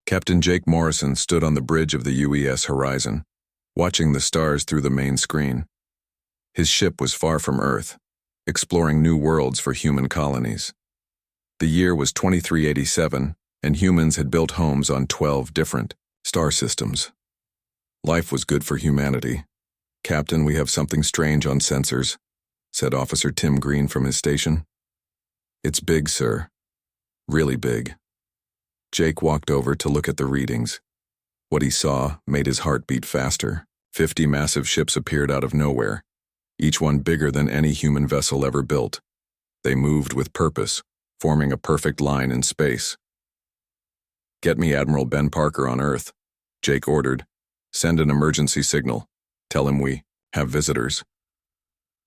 Captain Jake Morrison stood on the bridge of the UES Horizon, watching the stars through the main screen. His ship was far from Earth, exploring new worlds for human colonies. The year was 2387, and humans had built homes on 12 different star systems. Life was good for humanity. "Captain, we have something strange on sensors," said Officer Tim Green from his station. "It's big, sir. Really big." Jake walked over to look at the readings. What he saw made his heart beat faster. 50 massive ships appeared out of nowhere, each one bigger than any human vessel ever built. They moved with purpose, forming a perfect line in space. "Get me Admiral Ben Parker on Earth," Jake ordered. "Send an emergency signal. Tell him we have visitors."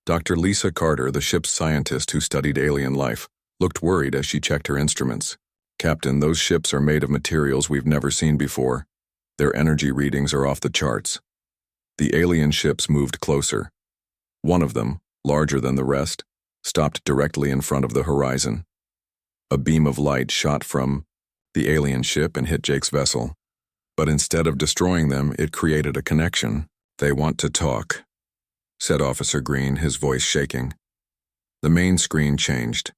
Dr. Lisa Carter, the ship's scientist who studied alien life, looked worried as she checked her instruments. "Captain, those ships are made of materials we've never seen before. Their energy readings are off the charts." The alien ships moved closer. One of them, larger than the rest, stopped directly in front of the horizon. A beam of light shot from the alien ship and hit Jake's vessel. But instead of destroying them, it created a connection. "They want to talk," said Officer Green, his voice shaking. The main screen changed.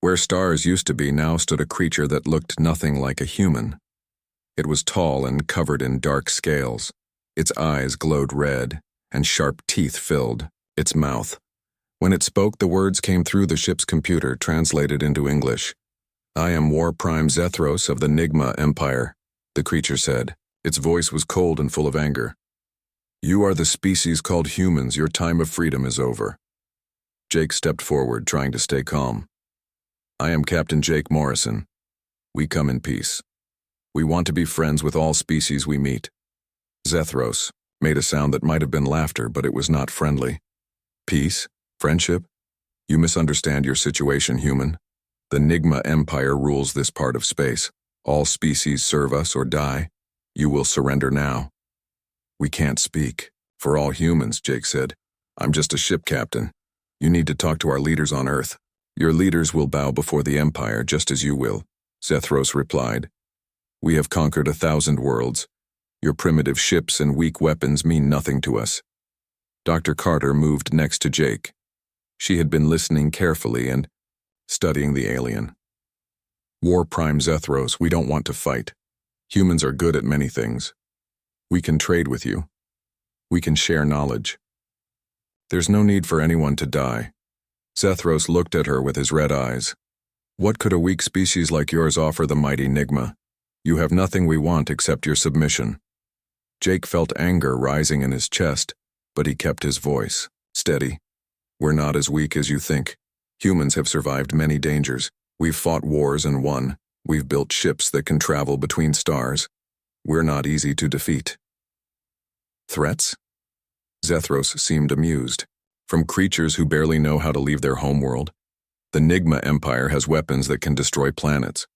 Where stars used to be now stood a creature that looked nothing like a human. It was tall and covered in dark scales. Its eyes glowed red, and sharp teeth filled its mouth. When it spoke, the words came through the ship's computer, translated into English. "I am War Prime Zethros of the NIGMA Empire," the creature said. Its voice was cold and full of anger. "You are the species called humans. Your time of freedom is over." Jake stepped forward, trying to stay calm. "I am Captain Jake Morrison. We come in peace. We want to be friends with all species we meet." Zethros made a sound that might have been laughter, but it was not friendly. "Peace? Friendship? You misunderstand your situation, human. The NIGMA Empire rules this part of space. All species serve us or die. You will surrender now." "We can't speak for all humans," Jake said. "I'm just a ship captain. You need to talk to our leaders on Earth." "Your leaders will bow before the Empire just as you will," Zethros replied. "We have conquered 1,000 worlds. Your primitive ships and weak weapons mean nothing to us." Dr. Carter moved next to Jake. She had been listening carefully and studying the alien. "War Prime Zethros, we don't want to fight. Humans are good at many things. We can trade with you. We can share knowledge. There's no need for anyone to die." Zethros looked at her with his red eyes. "What could a weak species like yours offer the mighty NIGMA? You have nothing we want except your submission." Jake felt anger rising in his chest, but he kept his voice steady. "We're not as weak as you think. Humans have survived many dangers. We've fought wars and won. We've built ships that can travel between stars. We're not easy to defeat." "Threats?" Zethros seemed amused. "From creatures who barely know how to leave their homeworld. The NIGMA Empire has weapons that can destroy planets.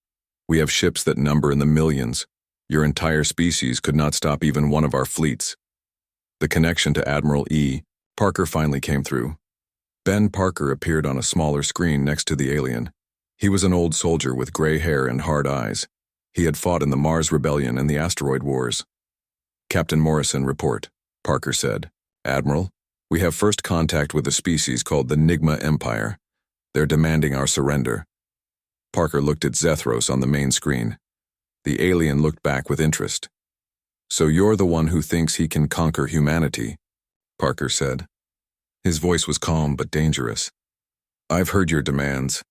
We have ships that number in the millions. Your entire species could not stop even one of our fleets." The connection to Admiral E. Parker finally came through. Ben Parker appeared on a smaller screen next to the alien. He was an old soldier with gray hair and hard eyes. He had fought in the Mars Rebellion and the Asteroid Wars. "Captain Morrison, report," Parker said. "Admiral, we have first contact with a species called the NIGMA Empire. They're demanding our surrender." Parker looked at Zethros on the main screen. The alien looked back with interest. "So you're the one who thinks he can conquer humanity," Parker said. His voice was calm but dangerous. "I've heard your demands.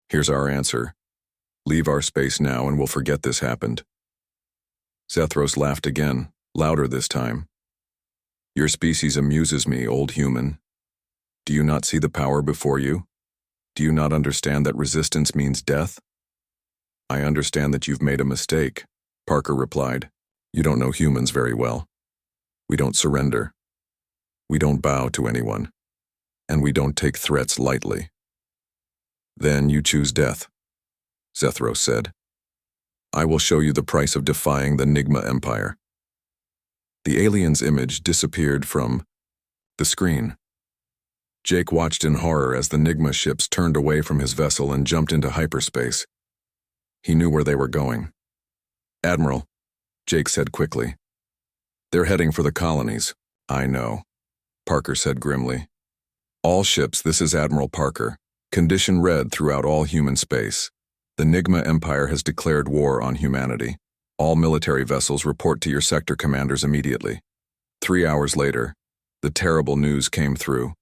Here's our answer. Leave our space now and we'll forget this happened." Zethros laughed again, louder this time. "Your species amuses me, old human. Do you not see the power before you? Do you not understand that resistance means death?" "I understand that you've made a mistake," Parker replied. "You don't know humans very well. We don't surrender. We don't bow to anyone. And we don't take threats lightly." "Then you choose death," Zethros said. "I will show you the price of defying the NIGMA Empire." The alien's image disappeared from the screen. Jake watched in horror as the NIGMA ships turned away from his vessel and jumped into hyperspace. He knew where they were going. Admiral, Jake said quickly. They're heading for the colonies. I know, Parker said grimly. All ships, this is Admiral Parker. Condition red throughout all human space. The NIGMA Empire has declared war on humanity. All military vessels report to your sector commanders immediately. 3 hours later, the terrible news came through.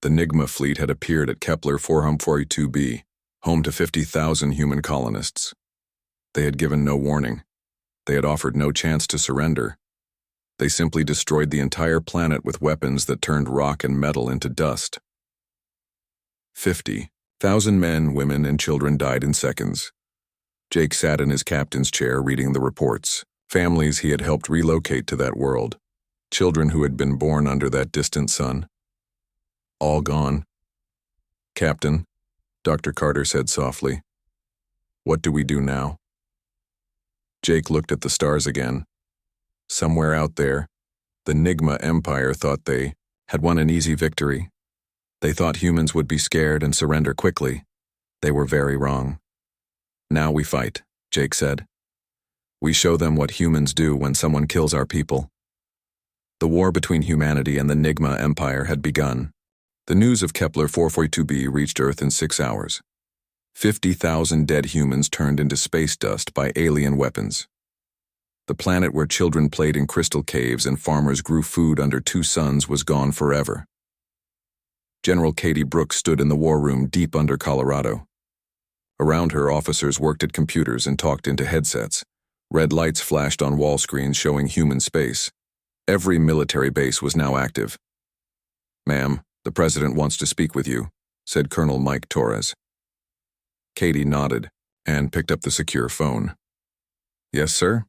The NIGMA fleet had appeared at Kepler 442b, home to 50,000 human colonists. They had given no warning. They had offered no chance to surrender. They simply destroyed the entire planet with weapons that turned rock and metal into dust. 50,000 men, women, and children died in seconds. Jake sat in his captain's chair reading the reports. Families he had helped relocate to that world. Children who had been born under that distant sun. All gone. Captain, Dr. Carter said softly. What do we do now? Jake looked at the stars again. Somewhere out there, the NIGMA Empire thought they had won an easy victory. They thought humans would be scared and surrender quickly. They were very wrong. Now we fight, Jake said. We show them what humans do when someone kills our people. The war between humanity and the NIGMA Empire had begun. The news of Kepler 442b reached Earth in 6 hours. 50,000 dead humans turned into space dust by alien weapons. The planet where children played in crystal caves and farmers grew food under 2 suns was gone forever. General Katie Brooks stood in the war room deep under Colorado. Around her, officers worked at computers and talked into headsets. Red lights flashed on wall screens showing human space. Every military base was now active. Ma'am, the President wants to speak with you, said Colonel Mike Torres. Katie nodded and picked up the secure phone. Yes, sir?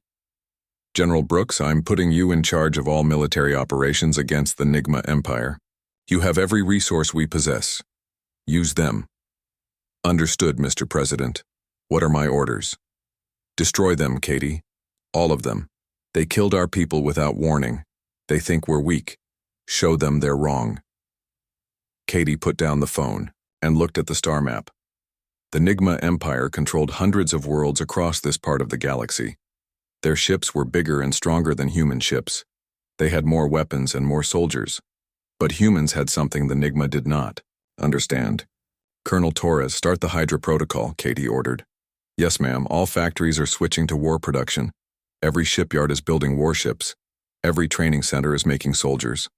General Brooks, I'm putting you in charge of all military operations against the NIGMA Empire. You have every resource we possess. Use them. Understood, Mr. President. What are my orders? Destroy them, Katie. All of them. They killed our people without warning. They think we're weak. Show them they're wrong. Katie put down the phone and looked at the star map. The NIGMA Empire controlled hundreds of worlds across this part of the galaxy. Their ships were bigger and stronger than human ships. They had more weapons and more soldiers. But humans had something the NIGMA did not. Understand? Colonel Torres, start the Hydra protocol, Katie ordered. Yes, ma'am. All factories are switching to war production. Every shipyard is building warships. Every training center is making soldiers.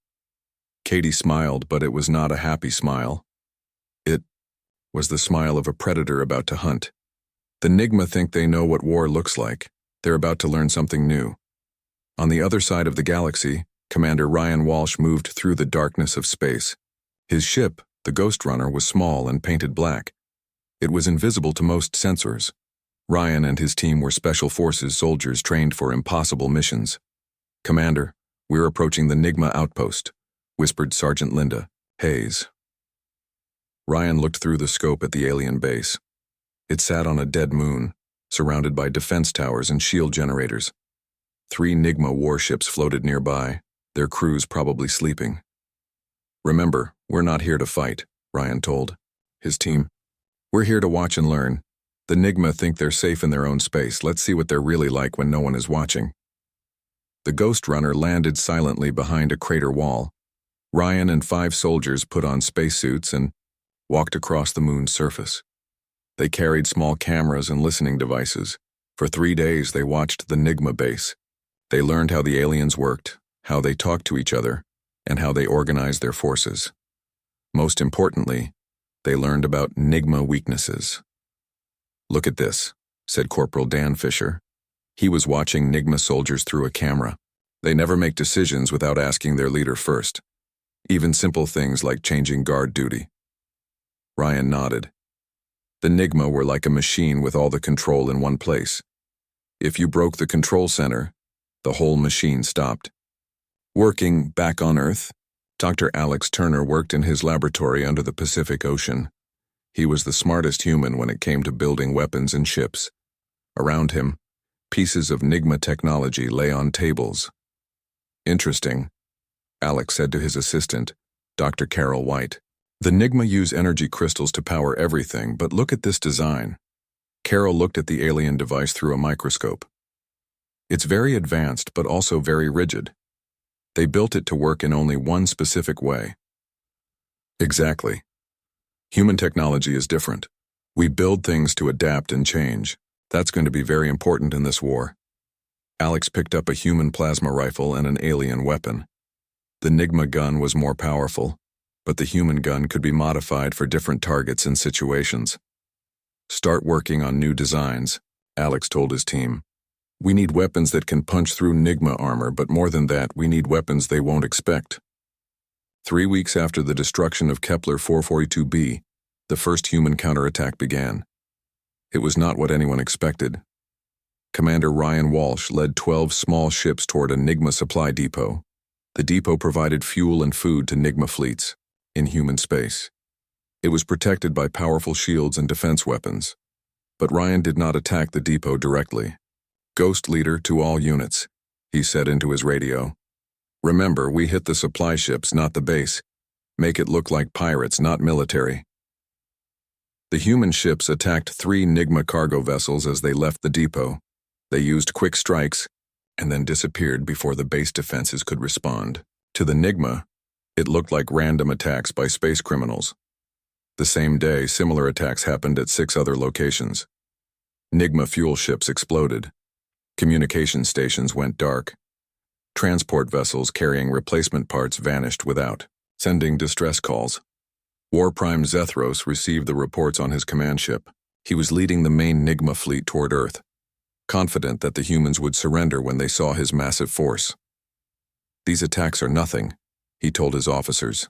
Katie smiled, but it was not a happy smile. It was the smile of a predator about to hunt. The NIGMA think they know what war looks like. They're about to learn something new. On the other side of the galaxy, Commander Ryan Walsh moved through the darkness of space. His ship, the Ghost Runner, was small and painted black. It was invisible to most sensors. Ryan and his team were Special Forces soldiers trained for impossible missions. Commander, we're approaching the NIGMA outpost, whispered Sergeant Linda Hayes. Ryan looked through the scope at the alien base. It sat on a dead moon, surrounded by defense towers and shield generators. 3 NIGMA warships floated nearby, their crews probably sleeping. Remember, we're not here to fight, Ryan told his team. We're here to watch and learn. The NIGMA think they're safe in their own space. Let's see what they're really like when no one is watching. The Ghost Runner landed silently behind a crater wall. Ryan and 5 soldiers put on spacesuits and walked across the moon's surface. They carried small cameras and listening devices. For 3 days, they watched the NIGMA base. They learned how the aliens worked, how they talked to each other, and how they organized their forces. Most importantly, they learned about NIGMA weaknesses. Look at this, said Corporal Dan Fisher. He was watching NIGMA soldiers through a camera. They never make decisions without asking their leader first. Even simple things like changing guard duty. Ryan nodded. The NIGMA were like a machine with all the control in one place. If you broke the control center, the whole machine stopped. Working back on Earth, Dr. Alex Turner worked in his laboratory under the Pacific Ocean. He was the smartest human when it came to building weapons and ships. Around him, pieces of NIGMA technology lay on tables. Interesting, Alex said to his assistant, Dr. Carol White. The NIGMA use energy crystals to power everything, but look at this design. Carol looked at the alien device through a microscope. It's very advanced but also very rigid. They built it to work in only one specific way. Exactly. Human technology is different. We build things to adapt and change. That's going to be very important in this war. Alex picked up a human plasma rifle and an alien weapon. The NIGMA gun was more powerful, but the human gun could be modified for different targets and situations. Start working on new designs, Alex told his team. We need weapons that can punch through NIGMA armor, but more than that, we need weapons they won't expect. 3 weeks after the destruction of Kepler 442b, the first human counterattack began. It was not what anyone expected. Commander Ryan Walsh led 12 small ships toward a NIGMA supply depot. The depot provided fuel and food to NIGMA fleets in human space. It was protected by powerful shields and defense weapons. But Ryan did not attack the depot directly. Ghost leader to all units, he said into his radio. Remember, we hit the supply ships, not the base. Make it look like pirates, not military. The human ships attacked 3 NIGMA cargo vessels as they left the depot. They used quick strikes and then disappeared before the base defenses could respond. To the NIGMA, it looked like random attacks by space criminals. The same day, similar attacks happened at 6 other locations. NIGMA fuel ships exploded. Communication stations went dark. Transport vessels carrying replacement parts vanished without sending distress calls. War Prime Zethros received the reports on his command ship. He was leading the main NIGMA fleet toward Earth, confident that the humans would surrender when they saw his massive force. These attacks are nothing, he told his officers.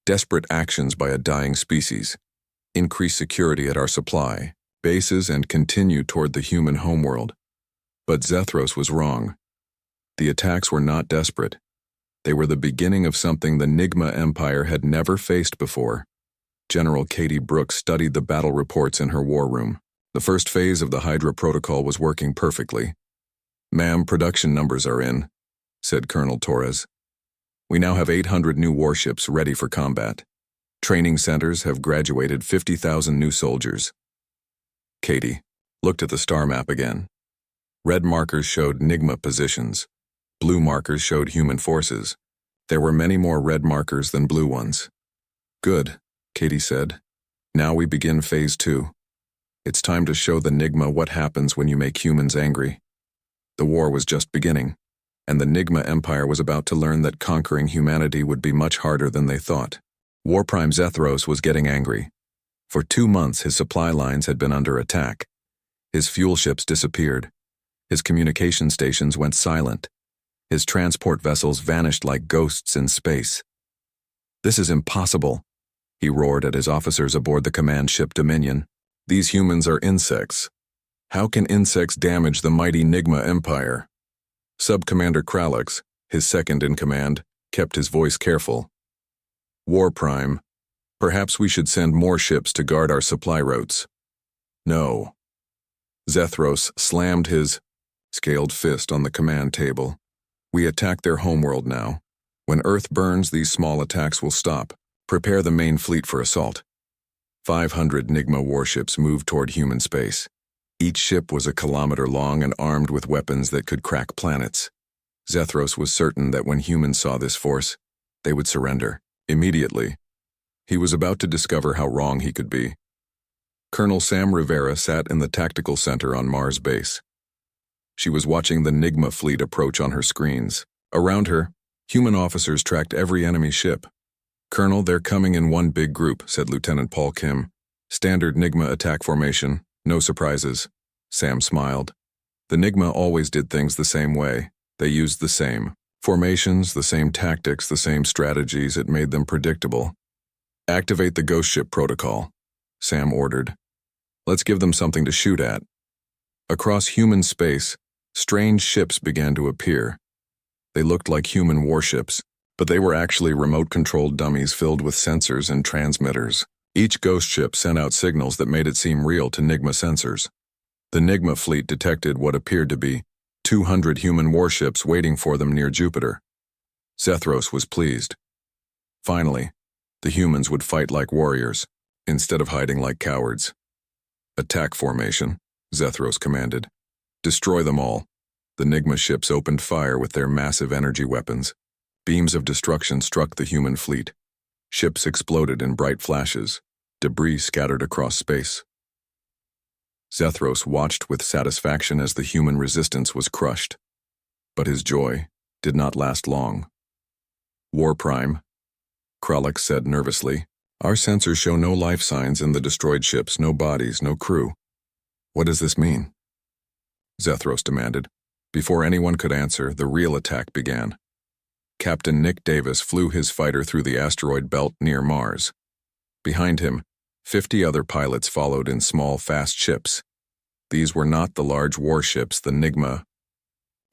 Desperate actions by a dying species. Increase security at our supply bases and continue toward the human homeworld. But Zethros was wrong. The attacks were not desperate. They were the beginning of something the NIGMA Empire had never faced before. General Katie Brooks studied the battle reports in her war room. The first phase of the Hydra protocol was working perfectly. "Ma'am, production numbers are in," said Colonel Torres. "We now have 800 new warships ready for combat. Training centers have graduated 50,000 new soldiers." Katie looked at the star map again. Red markers showed NIGMA positions. Blue markers showed human forces. There were many more red markers than blue ones. "Good," Katie said. "Now we begin phase 2. It's time to show the NIGMA what happens when you make humans angry." The war was just beginning, and the NIGMA Empire was about to learn that conquering humanity would be much harder than they thought. War Prime Zethros was getting angry. For 2 months his supply lines had been under attack. His fuel ships disappeared. His communication stations went silent. His transport vessels vanished like ghosts in space. "This is impossible," he roared at his officers aboard the command ship Dominion. "These humans are insects. How can insects damage the mighty NIGMA Empire?" Sub-Commander Kralix, his second in command, kept his voice careful. "War Prime, perhaps we should send more ships to guard our supply routes." "No." Zethros slammed his scaled fist on the command table. "We attack their homeworld now. When Earth burns, these small attacks will stop. Prepare the main fleet for assault." 500 NIGMA warships moved toward human space. Each ship was a kilometer long and armed with weapons that could crack planets. Zethros was certain that when humans saw this force, they would surrender immediately. He was about to discover how wrong he could be. Colonel Sam Rivera sat in the tactical center on Mars base. She was watching the NIGMA fleet approach on her screens. Around her, human officers tracked every enemy ship. "Colonel, they're coming in one big group," said Lieutenant Paul Kim. "Standard NIGMA attack formation, no surprises." Sam smiled. The NIGMA always did things the same way. They used the same formations, the same tactics, the same strategies. It made them predictable. "Activate the ghost ship protocol," Sam ordered. "Let's give them something to shoot at." Across human space, strange ships began to appear. They looked like human warships, but they were actually remote-controlled dummies filled with sensors and transmitters. Each ghost ship sent out signals that made it seem real to NIGMA sensors. The NIGMA fleet detected what appeared to be 200 human warships waiting for them near Jupiter. Zethros was pleased. Finally, the humans would fight like warriors, instead of hiding like cowards. "Attack formation," Zethros commanded. "Destroy them all. The NIGMA ships opened fire with their massive energy weapons. Beams of destruction struck the human fleet. Ships exploded in bright flashes. Debris scattered across space. Zethros watched with satisfaction as the human resistance was crushed. But his joy did not last long. War Prime, Kralik said nervously. Our sensors show no life signs in the destroyed ships, no bodies, no crew. What does this mean? Zethros demanded. Before anyone could answer, the real attack began. Captain Nick Davis flew his fighter through the asteroid belt near Mars. Behind him, 50 other pilots followed in small, fast ships. These were not the large warships the NIGMA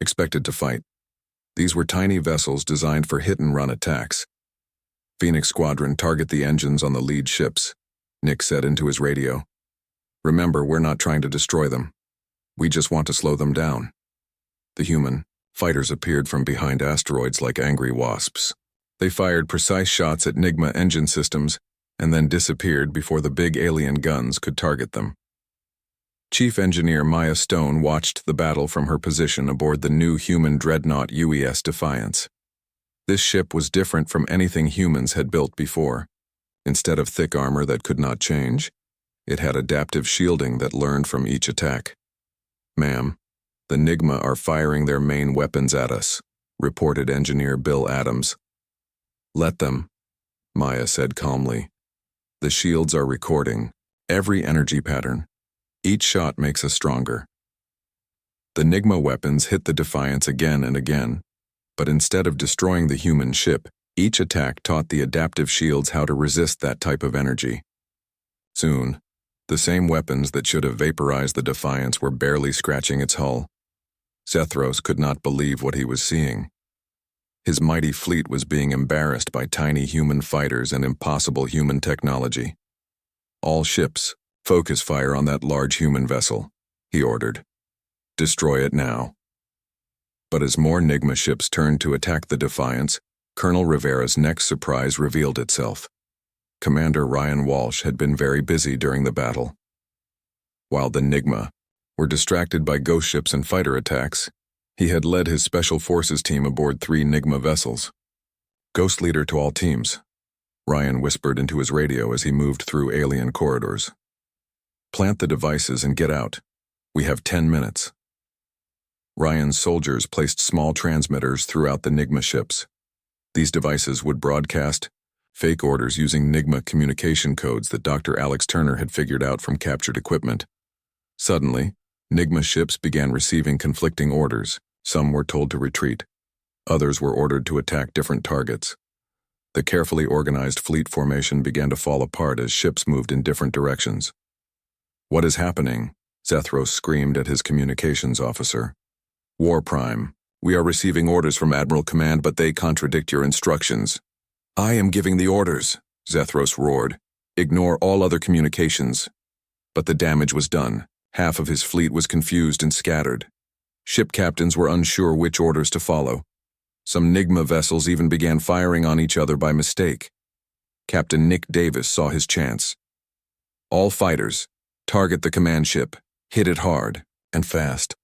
expected to fight. These were tiny vessels designed for hit-and-run attacks. Phoenix Squadron, target the engines on the lead ships, Nick said into his radio. Remember, we're not trying to destroy them. We just want to slow them down. The human fighters appeared from behind asteroids like angry wasps. They fired precise shots at NIGMA engine systems and then disappeared before the big alien guns could target them. Chief Engineer Maya Stone watched the battle from her position aboard the new human dreadnought UES Defiance. This ship was different from anything humans had built before. Instead of thick armor that could not change, it had adaptive shielding that learned from each attack. Ma'am, the NIGMA are firing their main weapons at us, reported Engineer Bill Adams. Let them, Maya said calmly. The shields are recording every energy pattern. Each shot makes us stronger. The NIGMA weapons hit the Defiance again and again, but instead of destroying the human ship, each attack taught the adaptive shields how to resist that type of energy. Soon, the same weapons that should have vaporized the Defiance were barely scratching its hull. Zethros could not believe what he was seeing. His mighty fleet was being embarrassed by tiny human fighters and impossible human technology. All ships, focus fire on that large human vessel, he ordered. Destroy it now. But as more NIGMA ships turned to attack the Defiance, Colonel Rivera's next surprise revealed itself. Commander Ryan Walsh had been very busy during the battle. While the NIGMA were distracted by ghost ships and fighter attacks, he had led his Special Forces team aboard 3 NIGMA vessels. Ghost leader to all teams, Ryan whispered into his radio as he moved through alien corridors. Plant the devices and get out. We have 10 minutes. Ryan's soldiers placed small transmitters throughout the NIGMA ships. These devices would broadcast fake orders using NIGMA communication codes that Dr. Alex Turner had figured out from captured equipment. Suddenly, NIGMA ships began receiving conflicting orders. Some were told to retreat. Others were ordered to attack different targets. The carefully organized fleet formation began to fall apart as ships moved in different directions. What is happening? Zethros screamed at his communications officer. War Prime, we are receiving orders from Admiral Command, but they contradict your instructions. I am giving the orders, Zethros roared. Ignore all other communications. But the damage was done. Half of his fleet was confused and scattered. Ship captains were unsure which orders to follow. Some NIGMA vessels even began firing on each other by mistake. Captain Nick Davis saw his chance. All fighters, target the command ship, hit it hard, and fast.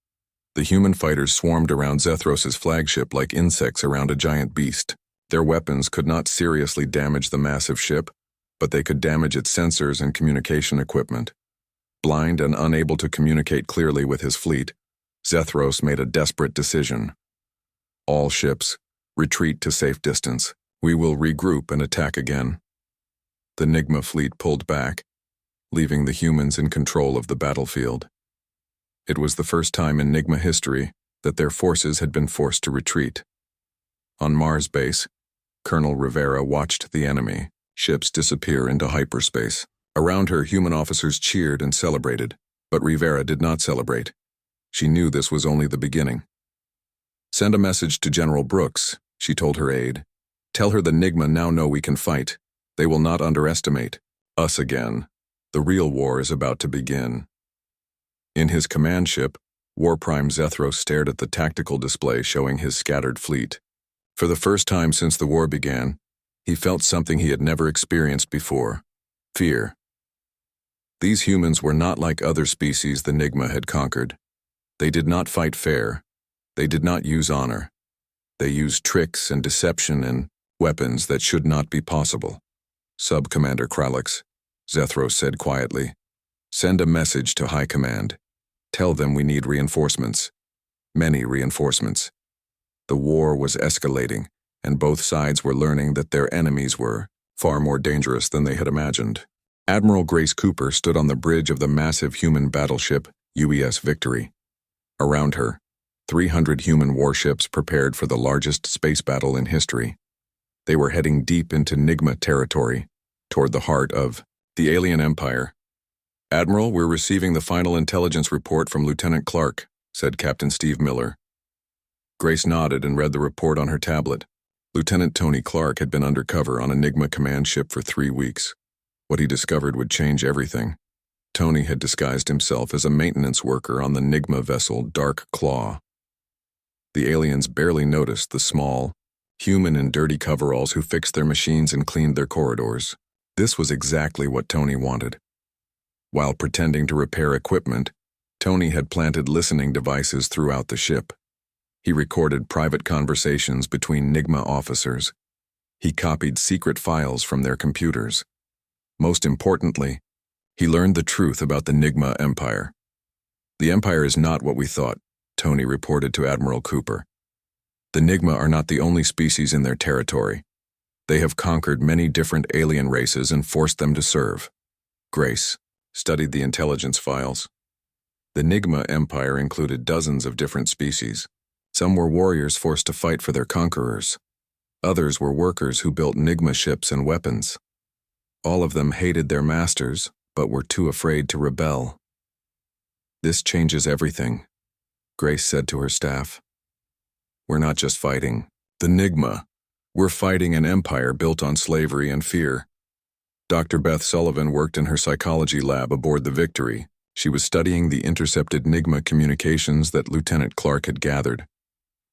The human fighters swarmed around Zethros' flagship like insects around a giant beast. Their weapons could not seriously damage the massive ship, but they could damage its sensors and communication equipment. Blind and unable to communicate clearly with his fleet, Zethros made a desperate decision. All ships, retreat to safe distance. We will regroup and attack again. The NIGMA fleet pulled back, leaving the humans in control of the battlefield. It was the first time in NIGMA history that their forces had been forced to retreat. On Mars base, Colonel Rivera watched the enemy ships disappear into hyperspace. Around her, human officers cheered and celebrated, but Rivera did not celebrate. She knew this was only the beginning. Send a message to General Brooks, she told her aide. Tell her the NIGMA now know we can fight. They will not underestimate us again. The real war is about to begin. In his command ship, War Prime Zethros stared at the tactical display showing his scattered fleet. For the first time since the war began, he felt something he had never experienced before: fear. These humans were not like other species the NIGMA had conquered. They did not fight fair. They did not use honor. They used tricks and deception and weapons that should not be possible. Sub-Commander Kralix, Zethros said quietly, "Send a message to High Command. Tell them we need reinforcements. Many reinforcements." The war was escalating, and both sides were learning that their enemies were far more dangerous than they had imagined. Admiral Grace Cooper stood on the bridge of the massive human battleship UES Victory. Around her, 300 human warships prepared for the largest space battle in history. They were heading deep into NIGMA territory, toward the heart of the alien empire. "Admiral, we're receiving the final intelligence report from Lieutenant Clark," said Captain Steve Miller. Grace nodded and read the report on her tablet. Lieutenant Tony Clark had been undercover on a NIGMA command ship for 3 weeks. What he discovered would change everything. Tony had disguised himself as a maintenance worker on the NIGMA vessel Dark Claw. The aliens barely noticed the small, human in dirty coveralls who fixed their machines and cleaned their corridors. This was exactly what Tony wanted. While pretending to repair equipment, Tony had planted listening devices throughout the ship. He recorded private conversations between NIGMA officers. He copied secret files from their computers. Most importantly, he learned the truth about the NIGMA Empire. "The Empire is not what we thought," Tony reported to Admiral Cooper. "The NIGMA are not the only species in their territory. They have conquered many different alien races and forced them to serve." Grace studied the intelligence files. The NIGMA Empire included dozens of different species. Some were warriors forced to fight for their conquerors. Others were workers who built NIGMA ships and weapons. All of them hated their masters, but were too afraid to rebel. "This changes everything," Grace said to her staff. "We're not just fighting the NIGMA. We're fighting an empire built on slavery and fear." Dr. Beth Sullivan worked in her psychology lab aboard the Victory. She was studying the intercepted NIGMA communications that Lieutenant Clark had gathered.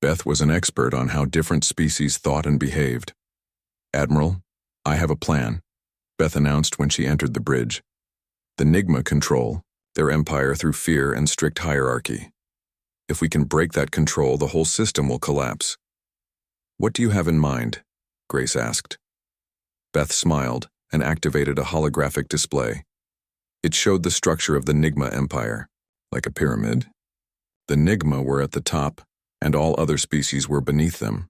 Beth was an expert on how different species thought and behaved. "Admiral, I have a plan," Beth announced when she entered the bridge. "The NIGMA control their empire through fear and strict hierarchy. If we can break that control, the whole system will collapse." "What do you have in mind?" Grace asked. Beth smiled and activated a holographic display. It showed the structure of the NIGMA Empire, like a pyramid. The NIGMA were at the top, and all other species were beneath them.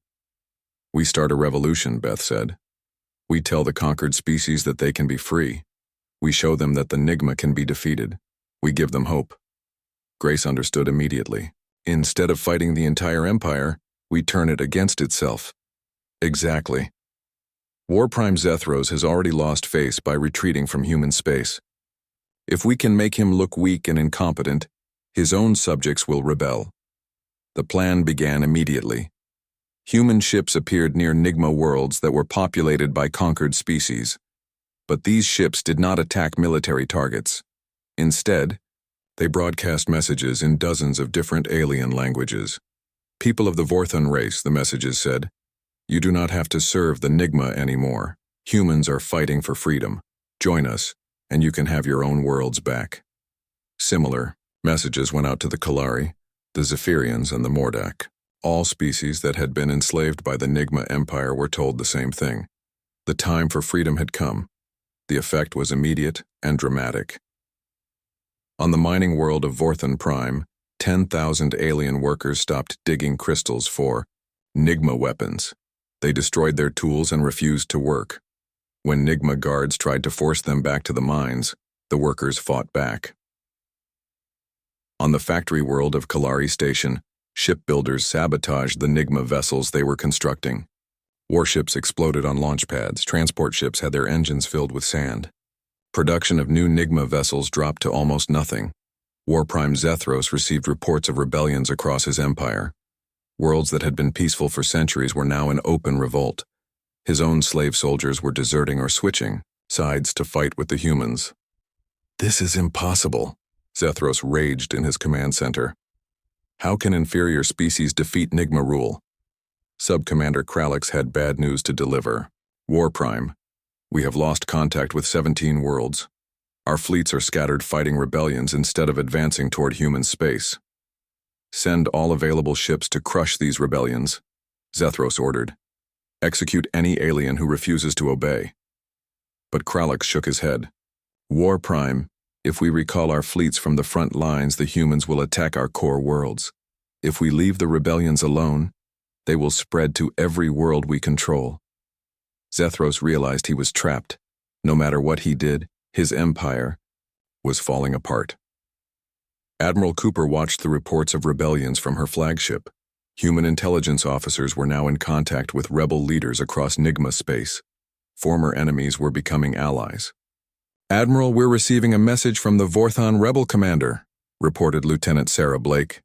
"We start a revolution," Beth said. "We tell the conquered species that they can be free. We show them that the NIGMA can be defeated. We give them hope." Grace understood immediately. "Instead of fighting the entire empire, we turn it against itself." "Exactly. War Prime Zethros has already lost face by retreating from human space. If we can make him look weak and incompetent, his own subjects will rebel." The plan began immediately. Human ships appeared near NIGMA worlds that were populated by conquered species. But these ships did not attack military targets. Instead, they broadcast messages in dozens of different alien languages. "People of the Vorthon race," the messages said, "you do not have to serve the NIGMA anymore. Humans are fighting for freedom. Join us, and you can have your own worlds back." Similar messages went out to the Kalari, the Zephyrians, and the Mordak. All species that had been enslaved by the NIGMA Empire were told the same thing. The time for freedom had come. The effect was immediate and dramatic. On the mining world of Vorthon Prime, 10,000 alien workers stopped digging crystals for NIGMA weapons. They destroyed their tools and refused to work. When NIGMA guards tried to force them back to the mines, the workers fought back. On the factory world of Kalari Station, shipbuilders sabotaged the NIGMA vessels they were constructing. Warships exploded on launch pads. Transport ships had their engines filled with sand. Production of new NIGMA vessels dropped to almost nothing. War Prime Zethros received reports of rebellions across his empire. Worlds that had been peaceful for centuries were now in open revolt. His own slave soldiers were deserting or switching sides to fight with the humans. "This is impossible," Zethros raged in his command center. "How can inferior species defeat NIGMA rule?" Sub-Commander Kralix had bad news to deliver. "War Prime, we have lost contact with 17 worlds. Our fleets are scattered fighting rebellions instead of advancing toward human space." Send all available ships to crush these rebellions, Zethros ordered. Execute any alien who refuses to obey. But Kralix shook his head. War Prime, if we recall our fleets from the front lines, the humans will attack our core worlds. If we leave the rebellions alone, they will spread to every world we control. Zethros realized he was trapped. No matter what he did, his empire was falling apart. Admiral Cooper watched the reports of rebellions from her flagship. Human intelligence officers were now in contact with rebel leaders across NIGMA space. Former enemies were becoming allies. Admiral, we're receiving a message from the Vorthon rebel commander, reported Lieutenant Sarah Blake.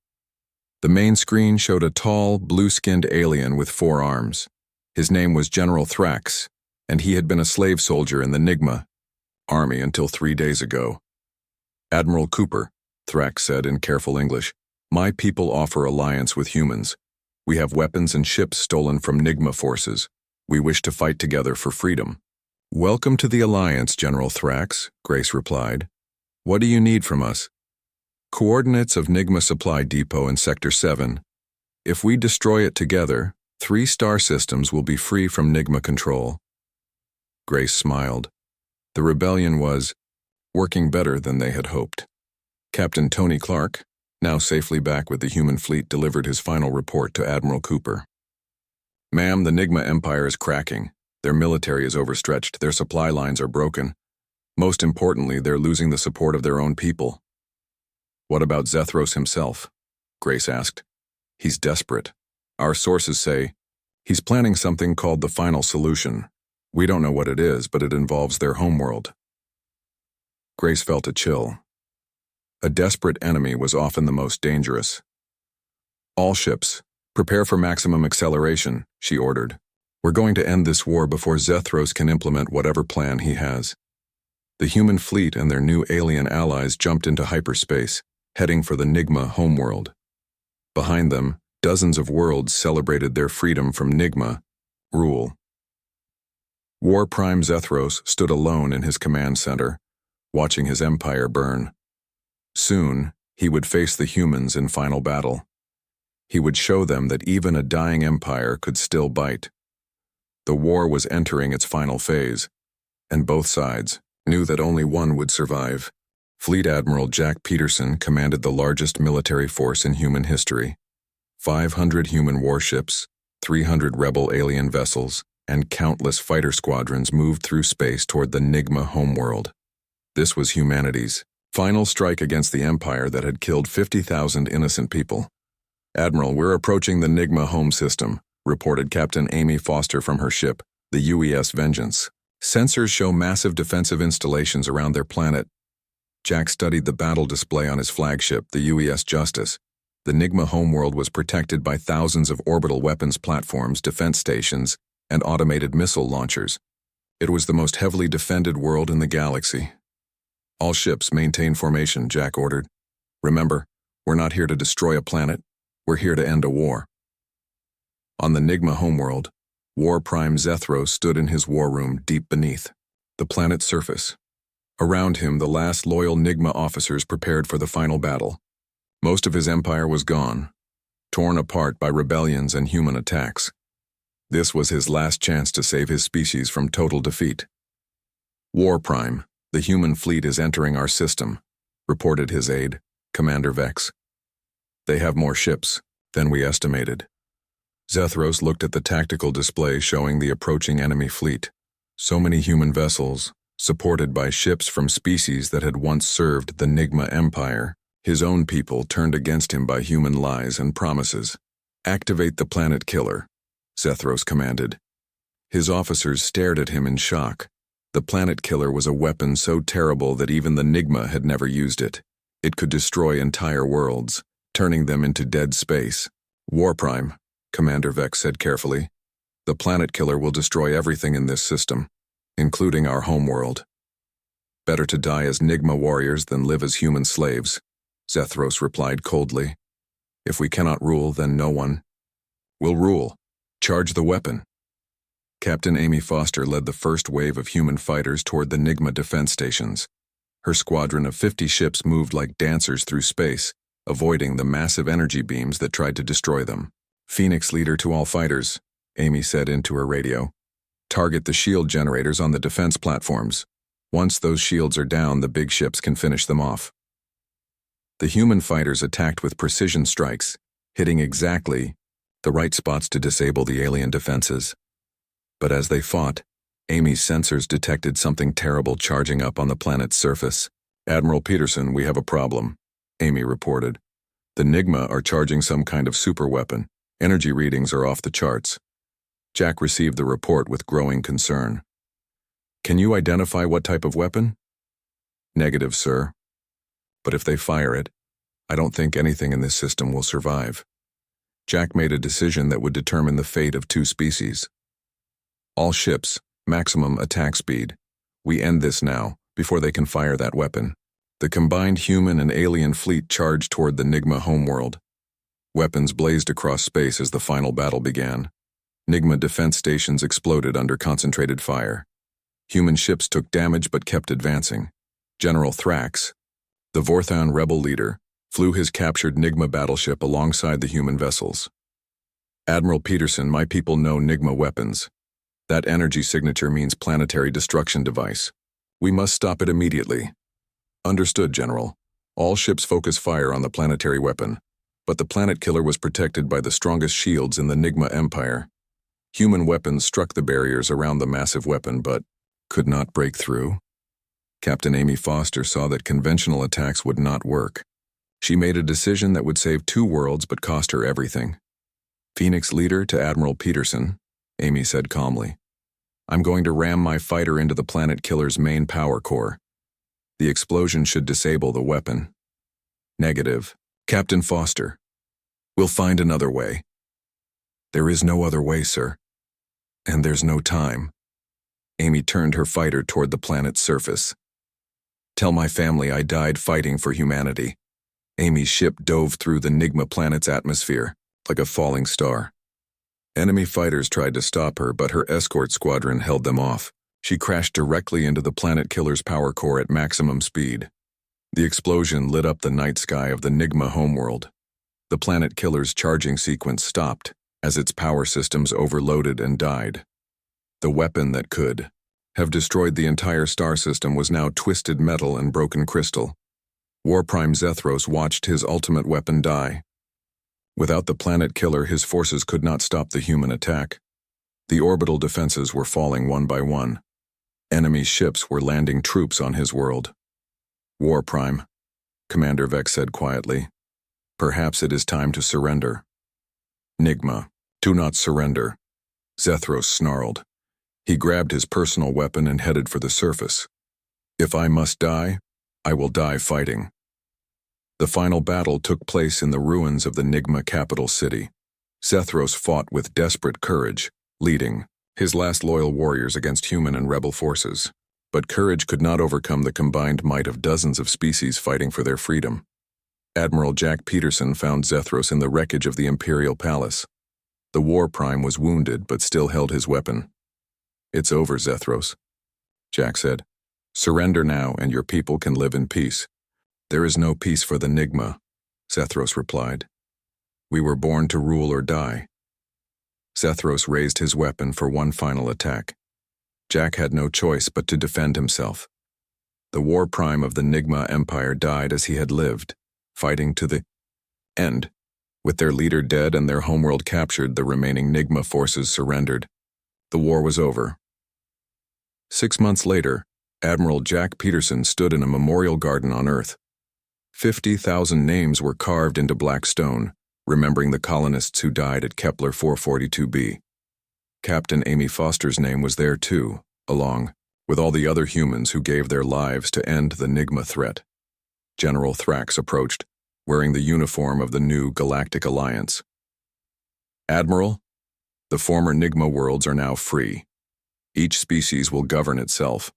The main screen showed a tall, blue-skinned alien with 4 arms. His name was General Thrax, and he had been a slave soldier in the NIGMA army until 3 days ago. Admiral Cooper, Thrax said in careful English, my people offer alliance with humans. We have weapons and ships stolen from NIGMA forces. We wish to fight together for freedom. Welcome to the alliance, General Thrax, Grace replied. What do you need from us? Coordinates of NIGMA supply depot in Sector 7. If we destroy it together, 3 star systems will be free from NIGMA control. Grace smiled. The rebellion was working better than they had hoped. Captain Tony Clark, now safely back with the human fleet, delivered his final report to Admiral Cooper. Ma'am, the NIGMA Empire is cracking. Their military is overstretched. Their supply lines are broken. Most importantly, they're losing the support of their own people. What about Zethros himself? Grace asked. He's desperate. Our sources say he's planning something called the Final Solution. We don't know what it is, but it involves their homeworld. Grace felt a chill. A desperate enemy was often the most dangerous. All ships, prepare for maximum acceleration, she ordered. We're going to end this war before Zethros can implement whatever plan he has. The human fleet and their new alien allies jumped into hyperspace, heading for the NIGMA homeworld. Behind them, dozens of worlds celebrated their freedom from NIGMA rule. War Prime Zethros stood alone in his command center, watching his empire burn. Soon, he would face the humans in final battle. He would show them that even a dying empire could still bite. The war was entering its final phase, and both sides knew that only one would survive. Fleet Admiral Jack Peterson commanded the largest military force in human history. 500 human warships, 300 rebel alien vessels, and countless fighter squadrons moved through space toward the NIGMA homeworld. This was humanity's final strike against the empire that had killed 50,000 innocent people. Admiral, we're approaching the NIGMA home system, reported Captain Amy Foster from her ship, the UES Vengeance. Sensors show massive defensive installations around their planet. Jack studied the battle display on his flagship, the UES Justice. The NIGMA homeworld was protected by thousands of orbital weapons platforms, defense stations, and automated missile launchers. It was the most heavily defended world in the galaxy. All ships maintain formation, Jack ordered. Remember, we're not here to destroy a planet. We're here to end a war. On the NIGMA homeworld, War Prime Zethros stood in his war room deep beneath the planet's surface. Around him, the last loyal NIGMA officers prepared for the final battle. Most of his empire was gone, torn apart by rebellions and human attacks. This was his last chance to save his species from total defeat. War Prime, the human fleet is entering our system, reported his aide, Commander Vex. They have more ships than we estimated. Zethros looked at the tactical display showing the approaching enemy fleet. So many human vessels, supported by ships from species that had once served the NIGMA Empire. His own people turned against him by human lies and promises. Activate the planet killer, Zethros commanded. His officers stared at him in shock. The planet killer was a weapon so terrible that even the NIGMA had never used it. It could destroy entire worlds, turning them into dead space. War Prime, Commander Vex said carefully. The planet killer will destroy everything in this system, including our homeworld. Better to die as NIGMA warriors than live as human slaves, Zethros replied coldly. If we cannot rule, then no one will rule. Charge the weapon. Captain Amy Foster led the first wave of human fighters toward the NIGMA defense stations. Her squadron of 50 ships moved like dancers through space, avoiding the massive energy beams that tried to destroy them. "Phoenix leader to all fighters," Amy said into her radio. "Target the shield generators on the defense platforms. Once those shields are down, the big ships can finish them off." The human fighters attacked with precision strikes, hitting exactly the right spots to disable the alien defenses. But as they fought, Amy's sensors detected something terrible charging up on the planet's surface. "Admiral Peterson, we have a problem," Amy reported. "The NIGMA are charging some kind of super weapon. Energy readings are off the charts." Jack received the report with growing concern. "Can you identify what type of weapon?" "Negative, sir. But if they fire it, I don't think anything in this system will survive." Jack made a decision that would determine the fate of 2 species. "All ships, maximum attack speed. We end this now, before they can fire that weapon." The combined human and alien fleet charged toward the NIGMA homeworld. Weapons blazed across space as the final battle began. NIGMA defense stations exploded under concentrated fire. Human ships took damage but kept advancing. General Thrax, the Vorthon rebel leader, flew his captured NIGMA battleship alongside the human vessels. "Admiral Peterson, my people know NIGMA weapons. That energy signature means planetary destruction device. We must stop it immediately." "Understood, General. All ships focus fire on the planetary weapon, but the planet killer was protected by the strongest shields in the NIGMA Empire. Human weapons struck the barriers around the massive weapon but could not break through." Captain Amy Foster saw that conventional attacks would not work. She made a decision that would save 2 worlds but cost her everything. "Phoenix leader to Admiral Peterson," Amy said calmly. "I'm going to ram my fighter into the planet killer's main power core. The explosion should disable the weapon." "Negative. Captain Foster. We'll find another way." "There is no other way, sir. And there's no time." Amy turned her fighter toward the planet's surface. "Tell my family I died fighting for humanity." Amy's ship dove through the NIGMA planet's atmosphere, like a falling star. Enemy fighters tried to stop her, but her escort squadron held them off. She crashed directly into the planet killer's power core at maximum speed. The explosion lit up the night sky of the NIGMA homeworld. The planet killer's charging sequence stopped as its power systems overloaded and died. The weapon that could have destroyed the entire star system was now twisted metal and broken crystal. War Prime Zethros watched his ultimate weapon die. Without the planet killer, his forces could not stop the human attack. The orbital defenses were falling one by one. Enemy ships were landing troops on his world. "War Prime," Commander Vex said quietly. "Perhaps it is time to surrender." "NIGMA, do not surrender," Zethros snarled. He grabbed his personal weapon and headed for the surface. "If I must die, I will die fighting." The final battle took place in the ruins of the NIGMA capital city. Zethros fought with desperate courage, leading his last loyal warriors against human and rebel forces. But courage could not overcome the combined might of dozens of species fighting for their freedom. Admiral Jack Peterson found Zethros in the wreckage of the Imperial Palace. The War Prime was wounded but still held his weapon. "It's over, Zethros," Jack said. "Surrender now and your people can live in peace." "There is no peace for the NIGMA," Zethros replied. "We were born to rule or die." Zethros raised his weapon for one final attack. Jack had no choice but to defend himself. The War Prime of the NIGMA Empire died as he had lived, fighting to the end. With their leader dead and their homeworld captured, the remaining NIGMA forces surrendered. The war was over. 6 months later, Admiral Jack Peterson stood in a memorial garden on Earth. 50,000 names were carved into black stone, remembering the colonists who died at Kepler 442b. Captain Amy Foster's name was there too, along with all the other humans who gave their lives to end the NIGMA threat. General Thrax approached, wearing the uniform of the new Galactic Alliance. "Admiral, the former NIGMA worlds are now free. Each species will govern itself,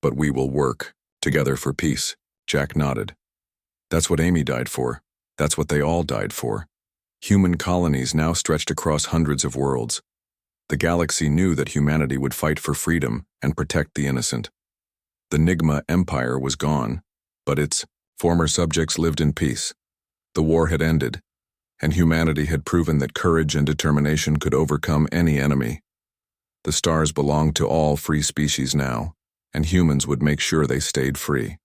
but we will work together for peace." Jack nodded. "That's what Amy died for. That's what they all died for." Human colonies now stretched across hundreds of worlds. The galaxy knew that humanity would fight for freedom and protect the innocent. The NIGMA Empire was gone, but its former subjects lived in peace. The war had ended, and humanity had proven that courage and determination could overcome any enemy. The stars belonged to all free species now, and humans would make sure they stayed free.